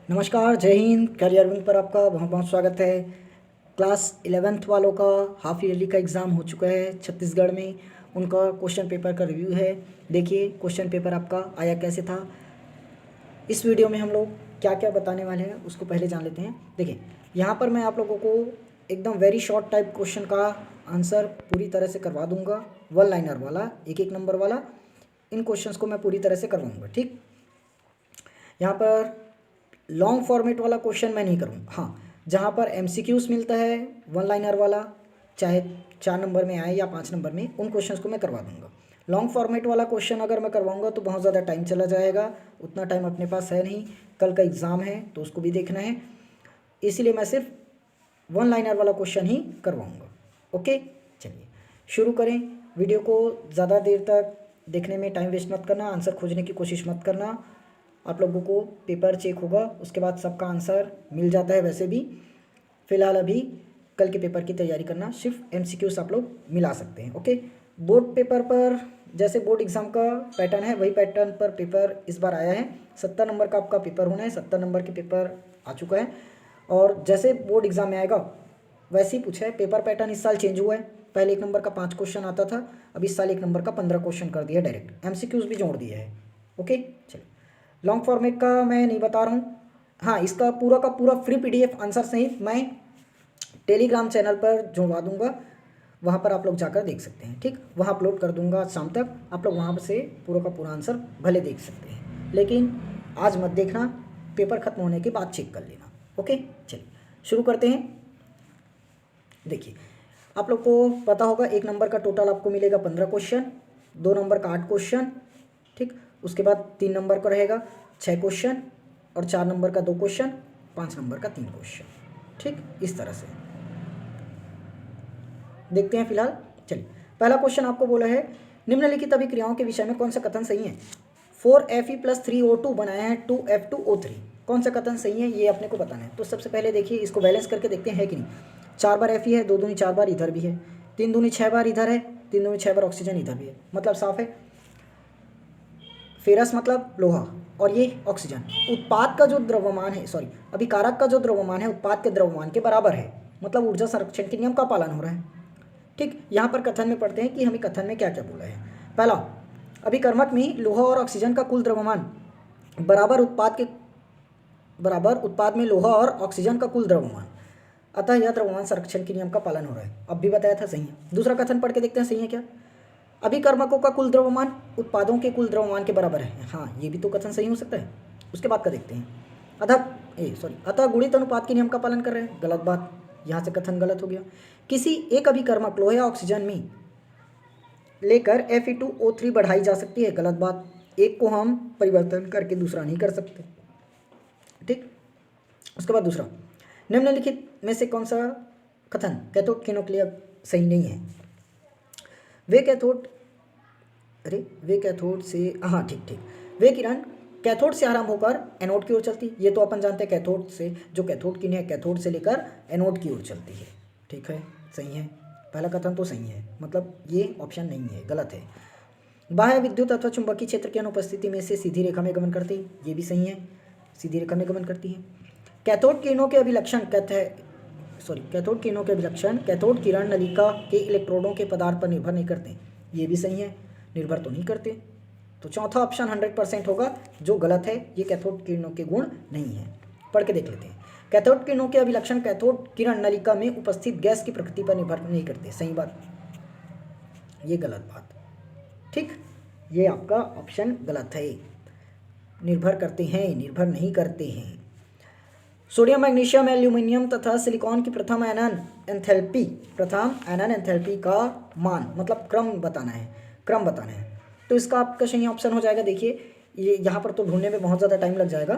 नमस्कार, जय Hind. Career wing पर आपका बहुत बहुत स्वागत है। क्लास 11th वालों का हाफ ईयरली का एग्ज़ाम हो चुका है छत्तीसगढ़ में। उनका क्वेश्चन पेपर का रिव्यू है। देखिए क्वेश्चन पेपर आपका आया कैसे था। इस वीडियो में हम लोग क्या क्या बताने वाले हैं उसको पहले जान लेते हैं। देखिए यहाँ पर मैं आप लोगों को एकदम वेरी शॉर्ट टाइप क्वेश्चन का आंसर पूरी तरह से करवा दूंगा। वन लाइनर वाला, एक एक नंबर वाला, इन क्वेश्चंस को मैं पूरी तरह से करवाऊँगा। ठीक, यहाँ पर लॉन्ग फॉर्मेट वाला क्वेश्चन मैं नहीं करूँगा। हाँ, जहाँ पर एमसीक्यूज मिलता है वन लाइनर वाला, चाहे 4 नंबर में आए या 5 नंबर में, उन क्वेश्चंस को मैं करवा दूँगा। लॉन्ग फॉर्मेट वाला क्वेश्चन अगर मैं करवाऊँगा तो बहुत ज़्यादा टाइम चला जाएगा, उतना टाइम अपने पास है नहीं। कल का एग्ज़ाम है तो उसको भी देखना है, इसीलिए मैं सिर्फ वन लाइनर वाला क्वेश्चन ही करवाऊँगा। ओके, चलिए शुरू करें। वीडियो को ज़्यादा देर तक देखने में टाइम वेस्ट मत करना, आंसर खोजने की कोशिश मत करना। आप लोगों को पेपर चेक होगा, उसके बाद सबका आंसर मिल जाता है वैसे भी। फ़िलहाल अभी कल के पेपर की तैयारी करना, सिर्फ एमसीक्यूज आप लोग मिला सकते हैं। ओके, बोर्ड पेपर पर जैसे बोर्ड एग्ज़ाम का पैटर्न है वही पैटर्न पर पेपर इस बार आया है। 70 नंबर का आपका पेपर होना है, 70 नंबर के पेपर आ चुका है। और जैसे बोर्ड एग्ज़ाम में आएगा वैसे ही पूछा है। पेपर पैटर्न इस साल चेंज हुआ है। पहले 1 नंबर का 5 क्वेश्चन आता था, अब इस साल 1 नंबर का 15 क्वेश्चन कर दिया डायरेक्ट, एमसीक्यूज भी जोड़ दिया है। ओके, चलिए लॉन्ग फॉर्मेट का मैं नहीं बता रहा हूँ। हाँ, इसका पूरा का पूरा फ्री पीडीएफ आंसर सहित मैं टेलीग्राम चैनल पर जुड़वा दूंगा, वहाँ पर आप लोग जाकर देख सकते हैं। ठीक, वहाँ अपलोड कर दूंगा शाम तक, आप लोग वहाँ से पूरा का पूरा आंसर भले देख सकते हैं, लेकिन आज मत देखना, पेपर खत्म होने के बाद चेक कर लेना। ओके, चलिए शुरू करते हैं। देखिए आप लोग को पता होगा 1 नंबर का टोटल आपको मिलेगा 15 क्वेश्चन, 2 नंबर का 8 क्वेश्चन, ठीक। उसके बाद 3 नंबर का रहेगा 6 क्वेश्चन, और 4 नंबर का 2 क्वेश्चन, 5 नंबर का 3 क्वेश्चन। ठीक, इस तरह से देखते हैं। फिलहाल चलिए पहला क्वेश्चन आपको बोला है निम्नलिखित अभिक्रियाओं के विषय में कौन सा कथन सही है। 4Fe+3O2 बनाया है 2F2O3, कौन सा कथन सही है ये अपने को बताना है। तो सबसे पहले देखिए इसको बैलेंस करके देखते हैं है कि नहीं। 4 बार Fe है, 2 दूनी 4 बार इधर भी है, 3 दूनी 6 बार इधर है, 3 दूनी 6 बार ऑक्सीजन इधर भी है, मतलब साफ है। फेरस मतलब लोहा, और ये ऑक्सीजन। उत्पाद का जो द्रव्यमान है, सॉरी अभिकारक का जो द्रव्यमान है उत्पाद के द्रव्यमान के बराबर है, मतलब ऊर्जा संरक्षण के नियम का पालन हो रहा है। ठीक, यहाँ पर कथन में पढ़ते हैं कि हमें कथन में क्या क्या बोला है। पहला, अभिकर्मक में लोहा और ऑक्सीजन का कुल द्रव्यमान बराबर उत्पाद में लोहा और ऑक्सीजन का कुल द्रव्यमान, अतः यह द्रव्यमान संरक्षण के नियम का पालन हो रहा है। अब भी बताया था सही है। दूसरा कथन पढ़ के देखते हैं सही है क्या। अभिकर्मकों का कुल द्रव्यमान उत्पादों के कुल द्रव्यमान के बराबर है। हाँ, ये भी तो कथन सही हो सकता है। उसके बाद का देखते हैं। अतः गुणित अनुपात के नियम का पालन कर रहे हैं, गलत बात, यहाँ से कथन गलत हो गया। किसी एक अभिकर्मक लोहे या ऑक्सीजन में लेकर Fe2O3 बढ़ाई जा सकती है, गलत बात। एक को हम परिवर्तन करके दूसरा नहीं कर सकते। ठीक, उसके बाद दूसरा, निम्नलिखित में से कौन सा कथन कैथोड किरणों के लिए सही नहीं है। वे कैथोड से, हाँ ठीक, वे किरण कैथोड से आरंभ होकर एनोड की ओर चलती, ये तो अपन जानते हैं कैथोड से, जो कैथोड किरण है कैथोड से लेकर एनोड की ओर चलती है। ठीक है, सही है, पहला कथन तो सही है, मतलब ये ऑप्शन नहीं है, गलत है। बाह्य विद्युत अथवा चुंबकीय क्षेत्र की अनुपस्थिति में से सीधी रेखा में गमन करती है, ये भी सही है, सीधी रेखा में गमन करती है। कैथोड किरणों के अभिलक्षण कैथोड किरण नलिका के इलेक्ट्रोडों के पदार्थ पर निर्भर नहीं करते, ये भी सही है, निर्भर तो नहीं करते। तो चौथा ऑप्शन 100% होगा, जो गलत है, ये कैथोड किरणों के गुण नहीं है। पढ़ के देख लेते हैं। कैथोड किरणों के अभिलक्षण कैथोड किरण नलिका में उपस्थित गैस की प्रकृति पर निर्भर नहीं करते, सही बात, ये गलत बात। ठीक, ये आपका ऑप्शन गलत है, निर्भर करते हैं, निर्भर नहीं करते हैं। सोडियम, मैग्नीशियम, एल्यूमिनियम तथा सिलिकॉन की प्रथम आयनन एंथैल्पी का मान, मतलब क्रम बताना है। तो इसका आपका सही ऑप्शन हो जाएगा। देखिए ये यहाँ पर तो ढूंढने में बहुत ज़्यादा टाइम लग जाएगा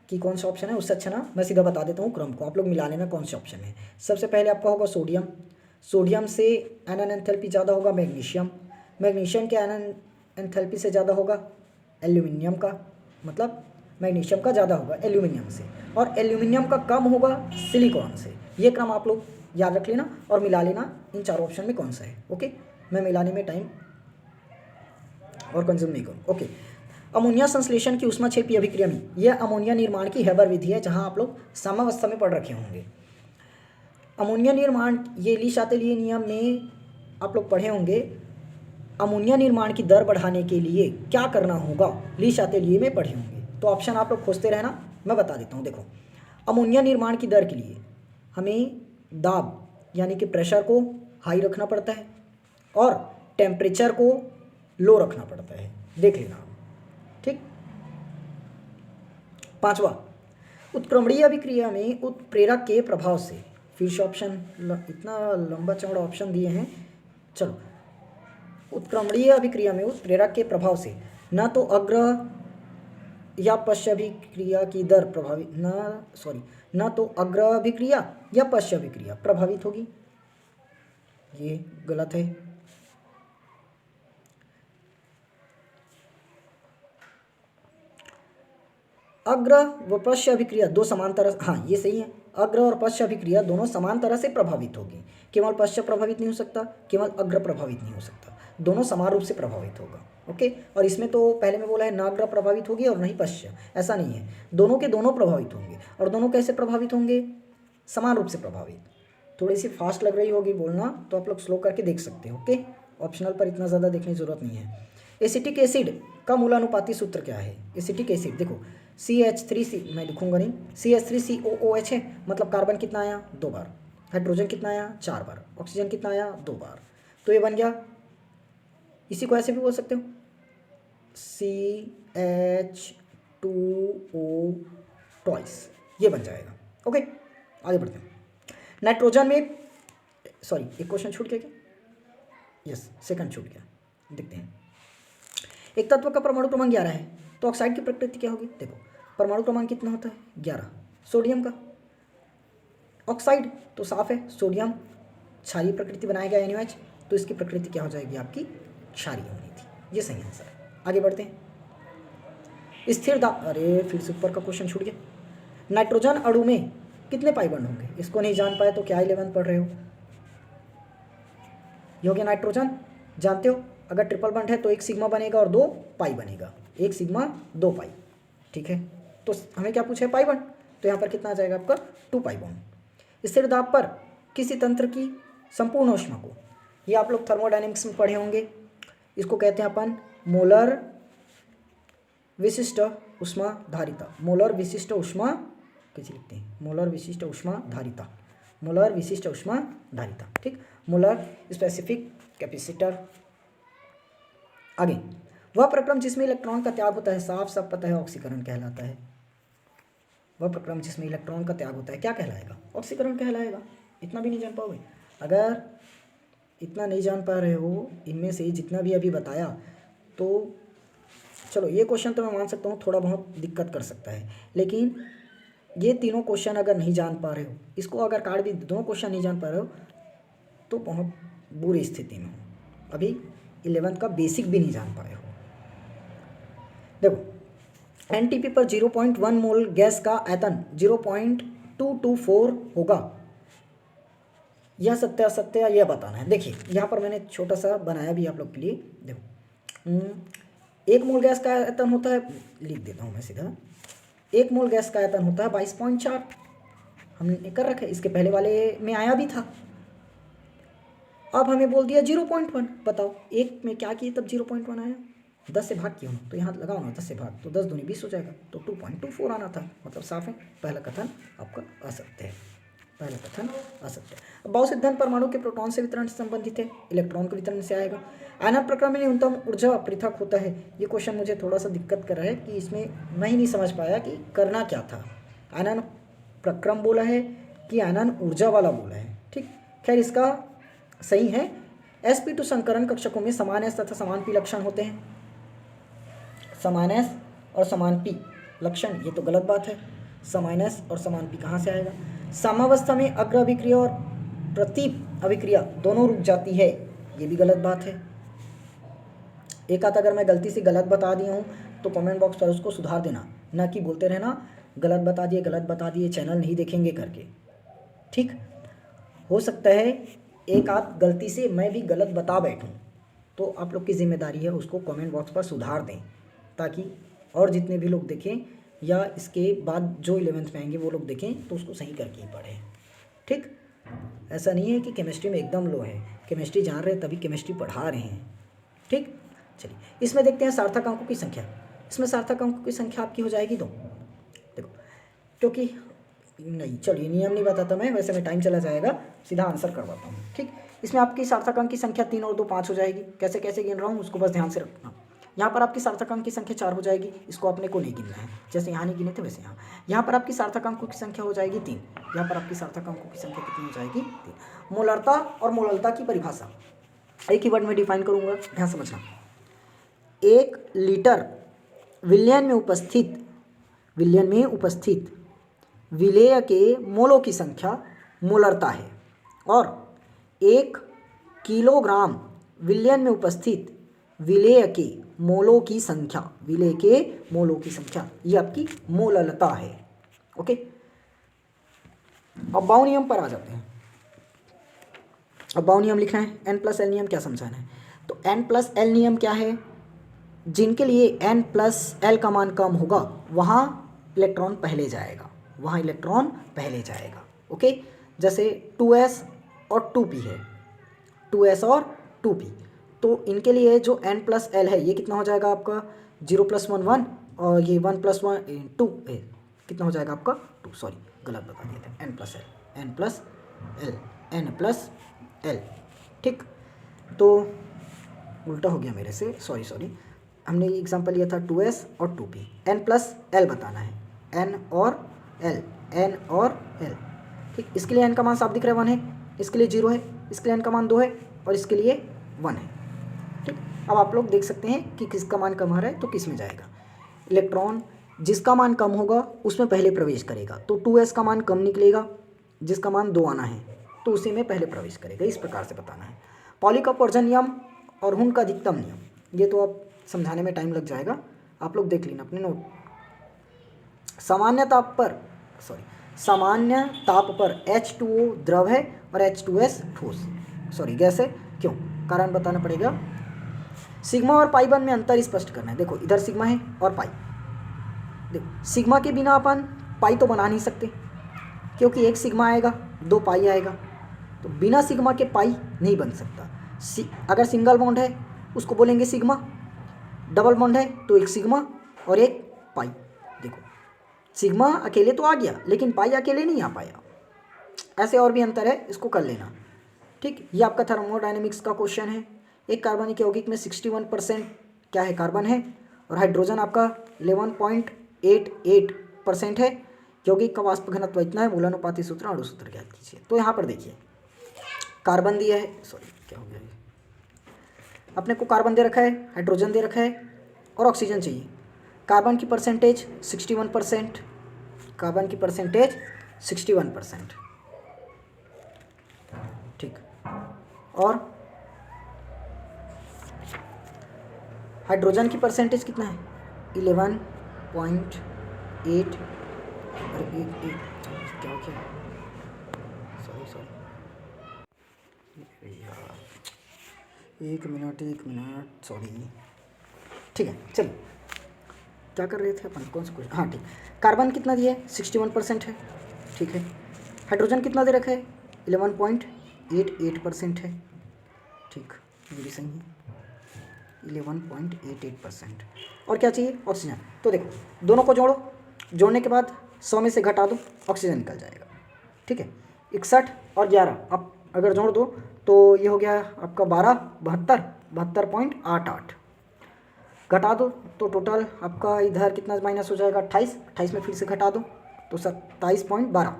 कि कौन सा ऑप्शन है, उससे अच्छा ना मैं सीधा बता देता हूँ क्रम को, आप लोग मिला लेना कौन सा ऑप्शन है। सबसे पहले आपका होगा सोडियम से आयनन एंथैल्पी ज़्यादा होगा मैग्नीशियम के आयनन एंथैल्पी से ज़्यादा होगा एल्यूमिनियम का, मतलब मैग्नीशियम का ज़्यादा होगा एल्यूमिनियम से, और एल्यूमिनियम का कम होगा सिलिकॉन से। ये क्रम आप लोग याद रख लेना और मिला लेना इन चारों ऑप्शन में कौन सा है। ओके, मैं मिलाने में टाइम और कंज्यूम नहीं करूँ। ओके, अमोनिया संश्लेषण की ऊष्माक्षेपी अभिक्रिया में, यह अमोनिया निर्माण की हैबर विधि है, जहां आप लोग साम्यावस्था में पढ़ रखे होंगे। अमोनिया निर्माण, ये ली शातेलिए नियम में आप लोग पढ़े होंगे। अमोनिया निर्माण की दर बढ़ाने के लिए क्या करना होगा, ली शातेलिए में पढ़े होंगे। तो ऑप्शन आप लोग खोजते रहना, मैं बता देता हूँ। देखो, अमोनिया निर्माण की दर के लिए हमें दाब यानी कि प्रेशर को हाई रखना पड़ता है और टेम्परेचर को लो रखना पड़ता है, देख लेना, ठीक। पांचवा, उत्क्रमणीय अभिक्रिया में उत्प्रेरक के प्रभाव से, फिर से ऑप्शन इतना लंबा चौड़ा ऑप्शन दिए हैं। चलो, उत्क्रमणीय अभिक्रिया में उत्प्रेरक के प्रभाव से न तो अग्र या पश्च अभिक्रिया की दर प्रभावित न तो अग्र अभिक्रिया या पश्च अभिक्रिया प्रभावित होगी, ये गलत है। अग्र व पश्च अभिक्रिया दो समान तरह, हाँ ये सही है, अग्र और पश्च अभिक्रिया दोनों समान तरह से प्रभावित होगी। केवल पश्च प्रभावित नहीं हो सकता, केवल अग्र प्रभावित नहीं हो सकता, दोनों समान रूप से प्रभावित होगा। ओके, और इसमें तो पहले में बोला है ना अग्र प्रभावित होगी और नहीं पश्च, ऐसा नहीं है, दोनों के दोनों प्रभावित होंगे। और दोनों कैसे प्रभावित होंगे, समान रूप से प्रभावित। थोड़ी सी फास्ट लग रही होगी बोलना तो आप लोग स्लो करके देख सकते हो। ओके, ऑप्शनल पर इतना ज़्यादा देखने की जरूरत नहीं है। एसिटिक एसिड का मूलानुपाती सूत्र क्या है। एसिटिक एसिड देखो, CH3C, मैं लिखूंगा नहीं, CH3COOH है, मतलब कार्बन कितना आया 2 बार, हाइड्रोजन कितना आया 4 बार, ऑक्सीजन कितना आया 2 बार, तो ये बन गया, इसी को ऐसे भी बोल सकते हो CH2O ट्वाइस, ये बन जाएगा। ओके, आगे बढ़ते हैं। नाइट्रोजन में, सॉरी एक क्वेश्चन छूट गया क्या, यस सेकंड छूट गया, देखते हैं। एक तत्व का परमाणु क्रमांक 11 है तो ऑक्साइड की प्रकृति क्या होगी। देखो, परमाणु क्रमांक कितना होता है 11, सोडियम का, ऑक्साइड तो साफ है सोडियम, क्षारीय प्रकृति बनाएगा NaOH, तो इसकी प्रकृति क्या हो जाएगी आपकी क्षारीय होनी थी, ये सही आंसर है। आगे बढ़ते हैं। स्थिर दाब, अरे फिर से ऊपर का क्वेश्चन छूट गया। नाइट्रोजन अणु में कितने पाई बॉन्ड होंगे, इसको नहीं जान पाए तो क्या 11 पढ़ रहे हो। ये हो गया नाइट्रोजन, जानते हो अगर ट्रिपल बॉन्ड है तो 1 सिग्मा बनेगा और 2 पाई बनेगा, 1 सिग्मा 2 पाई, ठीक है। तो हमें क्या पूछा है पाई बॉन्ड, तो यहाँ पर कितना आ जाएगा आपका 2 पाई बॉन्ड। स्थिर दाब पर किसी तंत्र की संपूर्ण ऊष्मा को, ये आप लोग थर्मोडायनेमिक्स में पढ़े होंगे, इसको कहते हैं अपन मोलर विशिष्ट ऊष्मा धारिता। मोलर विशिष्ट ऊष्मा कैसे लिखते हैं, मोलर विशिष्ट ऊष्मा धारिता, मोलर विशिष्ट ऊष्मा धारिता, ठीक। Molar specific capacitor. आगे, वह प्रक्रम जिसमें इलेक्ट्रॉन का त्याग होता है, साफ साफ पता है ऑक्सीकरण कहलाता है। वह प्रक्रम जिसमें इलेक्ट्रॉन का त्याग होता है क्या कहलाएगा, ऑक्सीकरण कहलाएगा। इतना भी नहीं जान पाओगे, अगर इतना नहीं जान पा रहे हो इनमें से जितना भी अभी बताया, तो चलो ये क्वेश्चन तो मैं मान सकता हूँ थोड़ा बहुत दिक्कत कर सकता है, लेकिन ये तीनों क्वेश्चन अगर नहीं जान पा रहे हो, इसको अगर कार्ड भी दोनों क्वेश्चन नहीं जान पा रहे हो तो बहुत बुरी स्थिति में हो, अभी 11th का बेसिक भी नहीं जान पाए हो। देखो, NTP पर 0.1 मोल गैस का आयतन 0.224 होगा, यह सत्य असत्य यह बताना है। देखिए यहाँ पर मैंने छोटा सा बनाया भी आप लोग के लिए, देखो 1 मोल गैस का आयतन होता है, लिख देता हूँ मैं सीधा, 1 मोल गैस का आयतन होता है 22.4, हमने कर रखा है, इसके पहले वाले में आया भी था। अब हमें बोल दिया 0.1, बताओ 1 में क्या किए तब 0.1 आया, 10 से भाग क्यों, तो यहाँ लगाओ ना 10 से भाग, तो 10 दूनी 20 हो जाएगा, तो 2.24 आना था, मतलब साफ है पहला कथन आपका असत्य है, पहला कथन असत्य है। अब बाउ सिद्धांत परमाणु के प्रोटॉन से वितरण से संबंधित है, इलेक्ट्रॉन के वितरण से आएगा। आयनन प्रक्रम में न्यूनतम ऊर्जा पृथक होता है, ये क्वेश्चन मुझे थोड़ा सा दिक्कत कर रहा है कि इसमें मैं ही नहीं समझ पाया कि करना क्या था, आयनन प्रक्रम बोला है कि आयनन ऊर्जा वाला बोला है, ठीक। खैर इसका सही है, sp2 संकरण कक्षकों में समान s तथा समान p लक्षण होते हैं, समान s और समान p लक्षण, ये तो गलत बात है, समान s और समान p कहाँ से आएगा। साम्यावस्था में अग्र अभिक्रिया और प्रतीप अभिक्रिया दोनों रुक जाती है, ये भी गलत बात है। एक आध अगर मैं गलती से गलत बता दिया हूँ तो कमेंट बॉक्स पर उसको सुधार देना, ना कि बोलते रहना गलत बता दिए चैनल नहीं देखेंगे करके, ठीक। हो सकता है एक आध गलती से मैं भी गलत बता बैठूं, तो आप लोग की जिम्मेदारी है उसको कमेंट बॉक्स पर सुधार दें, ताकि और जितने भी लोग देखें या इसके बाद जो 11th में आएंगे वो लोग देखें तो उसको सही करके ही पढ़ें। ठीक, ऐसा नहीं है कि केमिस्ट्री में एकदम लो है, केमिस्ट्री जान रहे हैं तभी केमिस्ट्री पढ़ा रहे हैं। ठीक, चलिए इसमें देखते हैं सार्थक अंकों की संख्या। इसमें सार्थक अंकों की संख्या आपकी हो जाएगी 2। देखो क्योंकि नहीं, चलिए नियम नहीं बताता मैं, वैसे में टाइम चला जाएगा, सीधा आंसर करवाता हूँ। ठीक, इसमें आपकी सार्थक अंक की संख्या 3 और 2 5 हो जाएगी। कैसे कैसे गिन रहा हूँ उसको बस ध्यान से रखना। यहाँ पर आपकी सार्थक अंक की संख्या 4 हो जाएगी, इसको अपने को नहीं गिनना है, जैसे यहाँ नहीं गिने थे वैसे यहाँ। यहाँ पर आपकी सार्थक अंकों की संख्या हो जाएगी 3, यहाँ पर आपकी सार्थक अंकों की संख्या कितनी हो जाएगी 3। मोलरता और मोललता की परिभाषा एक ही वर्ड में डिफाइन करूँगा, ध्यान समझना। 1 लीटर विलयन में उपस्थित विलेय के मोलों की संख्या मोलरता है, और 1 किलोग्राम विलयन में उपस्थित विलेय के मोलों की संख्या, विलेय के मोलों की संख्या, ये आपकी मोललता है। ओके, अब बाउ नियम पर आ जाते हैं। अब बाउ नियम लिखना है, n+l नियम क्या समझाना है। तो n+l नियम क्या है, जिनके लिए n+l का मान कम होगा वहाँ इलेक्ट्रॉन पहले जाएगा, वहाँ इलेक्ट्रॉन पहले जाएगा। ओके, जैसे 2s और 2p है, 2s और 2p, तो इनके लिए जो n+l है ये कितना हो जाएगा आपका 0 + 1 1, और ये 1 + 1 2 है, कितना हो जाएगा आपका 2, सॉरी गलत बता दिया था, n+l। ठीक, तो उल्टा हो गया मेरे से, सॉरी। हमने एग्जांपल लिया था 2s और 2p, n+l बताना है, n और l। ठीक, इसके लिए n का मान साफ दिख रहा है 1 है, इसके लिए 0 है, इसके लिए n का मान 2 है और इसके लिए 1 है। ठीक, अब आप लोग देख सकते हैं कि किसका मान कम आ रहा है तो किस में जाएगा। इलेक्ट्रॉन जिसका मान कम होगा उसमें पहले प्रवेश करेगा, तो 2s का मान कम निकलेगा, जिसका मान 2 आना है तो उसी में पहले प्रवेश करेगा। इस प्रकार से बताना है। पॉली का अपवर्जन नियम और हुन का अधिकतम नियम, ये तो अब समझाने में टाइम लग जाएगा, आप लोग देख लेना अपने नोट। सामान्य ताप पर H2O द्रव है और H2S ठोस, गैस है। क्यों, कारण बताना पड़ेगा। सिग्मा और पाई 1 में अंतर स्पष्ट करना है। देखो इधर सिग्मा है और पाई, देखो सिग्मा के बिना अपन पाई तो बना नहीं सकते, क्योंकि एक सिग्मा आएगा 2 पाई आएगा, तो बिना सिग्मा के पाई नहीं बन सकता। अगर सिंगल बॉन्ड है उसको बोलेंगे सिग्मा, डबल बॉन्ड है तो एक सिग्मा और एक पाई। देखो सिग्मा अकेले तो आ गया लेकिन पाई अकेले नहीं आ पाया, ऐसे और भी अंतर है, इसको कर लेना। ठीक, ये आपका थर्मोडायनेमिक्स का क्वेश्चन है। एक कार्बनिक यौगिक में 61% क्या है, कार्बन है, और हाइड्रोजन आपका 11.88% है। यौगिक का वाष्प घनत्व इतना है, मूलानुपाती सूत्र अणु सूत्र ज्ञात कीजिए। तो यहाँ पर देखिए कार्बन दिया है, क्या हो गया ये, अपने को कार्बन दे रखा है, हाइड्रोजन दे रखा है और ऑक्सीजन चाहिए। कार्बन की परसेंटेज 61%, कार्बन की परसेंटेज 61%। ठीक, और हाइड्रोजन की परसेंटेज कितना है 11.8, क्या हो गया, सॉरी एक मिनट सॉरी। ठीक है, चलिए क्या कर रहे थे अपन, कौन सा क्वेश्चन, हाँ ठीक। कार्बन कितना दिया है 61% है, ठीक है। हाइड्रोजन कितना दे रखा है 11.88% है, ठीक, ये भी सही है 11.88%। और क्या चाहिए, ऑक्सीजन। तो देखो दोनों को जोड़ो, जोड़ने के बाद 100 में से घटा दो, ऑक्सीजन निकल जाएगा। ठीक है, 61 और 11 अब अगर जोड़ दो तो ये हो गया आपका 72.88। घटा दो तो टोटल आपका इधर कितना माइनस हो जाएगा 28 में फिर से घटा दो तो 27.12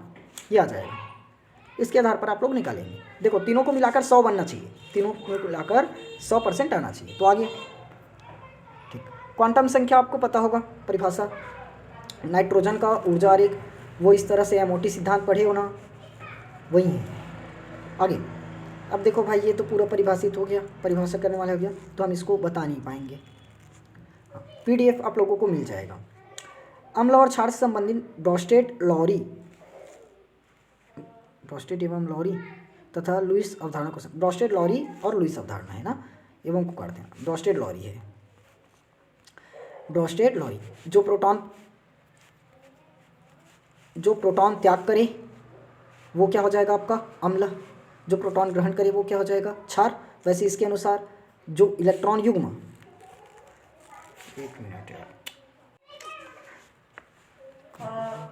ये आ जाएगा। इसके आधार पर आप लोग निकालेंगे। देखो तीनों को मिलाकर 100 बनना चाहिए, तीनों को मिलाकर 100% आना चाहिए, तो आ गया। ठीक, क्वांटम संख्या आपको पता होगा, परिभाषा नाइट्रोजन का ऊर्जा आरेख, वो इस तरह से MOT सिद्धांत पढ़े हो ना, वही है। आगे अब देखो भाई ये तो पूरा परिभाषित हो गया, परिभाषा करने वाला हो गया, तो हम इसको बता नहीं पाएंगे। PDF आप लोगों को मिल जाएगा। अम्ल और क्षार से संबंधित ब्रोस्टेड एवं लॉरी तथा लुईस अवधारणा को, ब्रोस्टेड लॉरी और लुईस अवधारणा है ना, एवं को करते हैं, ब्रोस्टेड लॉरी है। ब्रोस्टेड लोई। जो प्रोटॉन त्याग करे वो क्या हो जाएगा आपका अम्ल, जो प्रोटॉन ग्रहण करे वो क्या हो जाएगा क्षार। वैसे इसके अनुसार जो इलेक्ट्रॉन युग्म, एक मिनट यार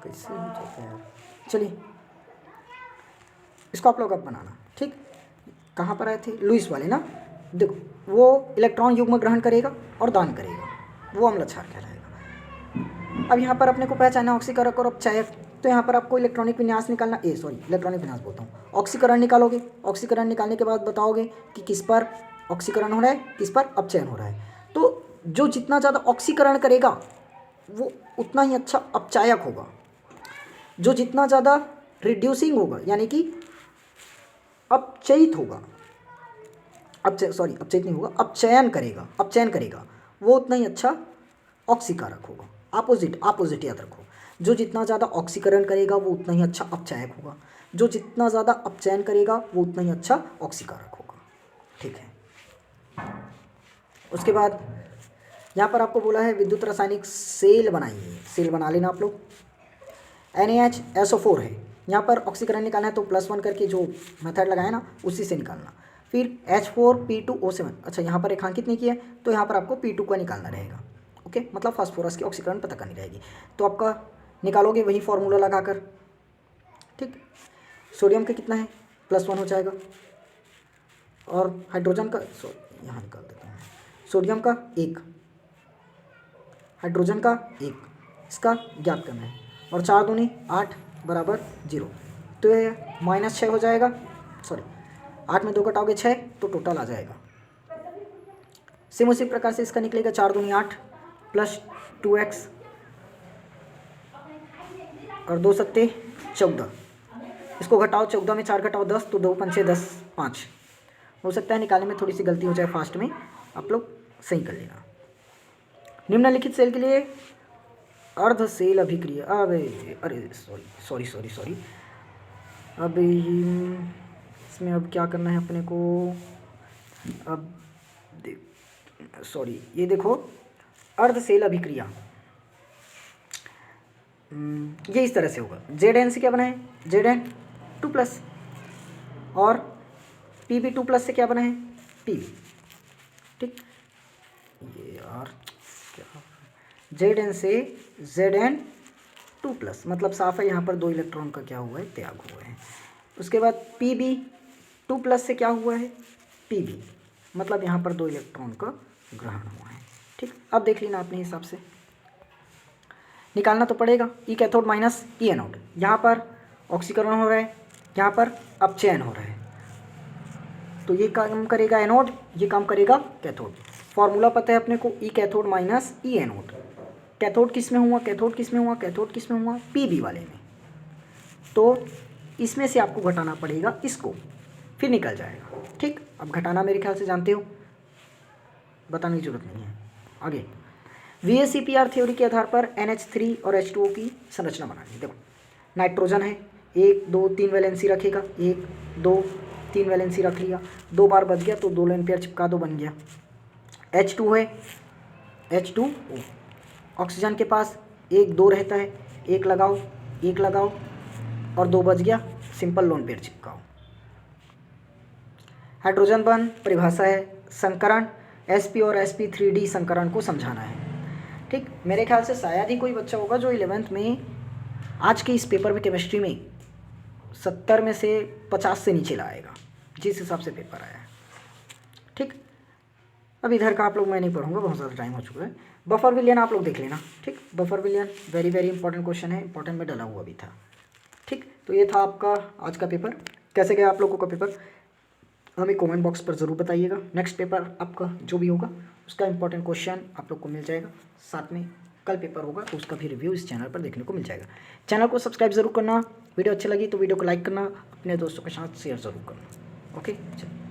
कैसे हो जाता है यार, चलिए इसको आप लोग अब बनाना। ठीक, कहाँ पर आए थे, लुईस वाले ना। देखो वो इलेक्ट्रॉन युग्म ग्रहण करेगा और दान करेगा, वो अम्ल क्षार कहलाएगा। अब यहाँ पर अपने को पहचाना ऑक्सीकरण और अपचायक। तो यहाँ पर आपको इलेक्ट्रॉनिक विन्यास निकालना, इलेक्ट्रॉनिक विन्यास बोलता हूँ, ऑक्सीकरण निकालोगे। ऑक्सीकरण निकालने के बाद बताओगे कि किस पर ऑक्सीकरण हो रहा है, किस पर अपचयन हो रहा है। तो जो जितना ज़्यादा ऑक्सीकरण करेगा वो उतना ही अच्छा अपचायक होगा। जो जितना ज़्यादा रिड्यूसिंग होगा यानी कि अपचयित होगा, अपचयित नहीं होगा, अपचयन करेगा वो उतना ही अच्छा ऑक्सीकारक होगा। ऑपोजिट याद रखो। जो जितना ज़्यादा ऑक्सीकरण करेगा वो उतना ही अच्छा अपचायक होगा, जो जितना ज़्यादा अपचयन करेगा वो उतना ही अच्छा ऑक्सीकारक होगा। ठीक है, उसके बाद यहाँ पर आपको बोला है विद्युत रासायनिक सेल बनाइए। सेल बना लेना आप लोग। NaHSO4 है, यहाँ पर ऑक्सीकरण निकालना है तो +1 करके जो मेथड लगाया ना उसी से निकालना। फिर H4P2O7, अच्छा यहाँ पर रेखांकित नहीं किया तो यहाँ पर आपको P2 का निकालना रहेगा। ओके, मतलब फास्फोरस की ऑक्सीकरण पता करनी रहेगी, तो आपका निकालोगे वही फॉर्मूला लगाकर। ठीक, सोडियम का कितना है, +1 हो जाएगा, और हाइड्रोजन का यहाँ निकाल देता हूँ, सोडियम का 1, हाइड्रोजन का 1, इसका ज्ञात करना है, और 4 दूनी 8 बराबर 0, तो ये -6 हो जाएगा। 8 में 2 घटाओगे 6 तो टोटल आ जाएगा। सेम उसी प्रकार से इसका निकलेगा 4 दूनी 8 + 2x और 2 सत्ते 14, इसको घटाओ, 14 में 4 घटाओ 10 तो 2 पंचे 10 5। हो सकता है निकालने में थोड़ी सी गलती हो जाए, फास्ट में आप लोग सही कर लेना। निम्नलिखित सेल के लिए अर्ध सेल अभिक्रिया, अरे सॉरी अब इसमें अब क्या करना है अपने को, अब ये देखो अर्ध सेल अभिक्रिया, ये इस तरह से होगा। Zn से क्या बना है, Zn2+, और Pb2+ से क्या बना है, Pb। ठीक, ये यार क्या, Zn से Zn2+, मतलब साफ है यहाँ पर 2 इलेक्ट्रॉन का क्या हुआ है, त्याग हुआ है। उसके बाद Pb2+ से क्या हुआ है, Pb, मतलब यहाँ पर 2 इलेक्ट्रॉन का ग्रहण हुआ है। ठीक, अब देख लेना अपने हिसाब से, निकालना तो पड़ेगा। ई कैथोड माइनस ई एनोड, यहाँ पर ऑक्सीकरण हो रहा है, यहाँ पर अपचयन हो रहा है, तो ये काम करेगा एनोड, ये काम करेगा कैथोड। फॉर्मूला पता है अपने को, ई कैथोड माइनस ई एनोड। कैथोड किस में हुआ, कैथोड किस में हुआ, पीबी वाले में, तो इसमें से आपको घटाना पड़ेगा इसको, फिर निकल जाएगा। ठीक, अब घटाना मेरे ख्याल से जानते हो, बताने की जरूरत नहीं है। आगे VACPR थ्योरी के आधार पर NH3 और H2O की संरचना बनानी। देखो नाइट्रोजन है, 1 2 3 वैलेंसी रखेगा, 1 2 3 वैलेंसी रख लिया, 2 बार बच गया तो 2 लोन पेयर चिपका दो, बन गया। H2 है, H2O, ऑक्सीजन के पास 1 2 रहता है, 1 लगाओ और 2 बच गया, सिंपल लोन पेयर चिपकाओ। हाइड्रोजन बंध परिभाषा है संकरण, sp और sp3d संकरण को समझाना है। ठीक, मेरे ख्याल से शायद ही कोई बच्चा होगा जो 11th में आज के इस पेपर में केमिस्ट्री में 70 में से 50 से नीचे लाएगा, जिस हिसाब से पेपर आया है। ठीक, अब इधर का आप लोग मैं नहीं पढ़ूंगा, बहुत ज़्यादा टाइम हो चुका है। बफर विलयन आप लोग देख लेना। ठीक, बफर विलयन वेरी वेरी इंपॉर्टेंट क्वेश्चन है, इंपॉर्टेंट में डला हुआ भी था। ठीक, तो ये था आपका आज का पेपर। कैसे गया आप लोगों का पेपर, हमें कमेंट बॉक्स पर ज़रूर बताइएगा। नेक्स्ट पेपर आपका जो भी होगा उसका इंपॉर्टेंट क्वेश्चन आप लोग को मिल जाएगा, साथ में कल पेपर होगा तो उसका भी रिव्यू इस चैनल पर देखने को मिल जाएगा। चैनल को सब्सक्राइब ज़रूर करना, वीडियो अच्छी लगी तो वीडियो को लाइक करना, अपने दोस्तों के साथ शेयर ज़रूर करना। ओके, चलो।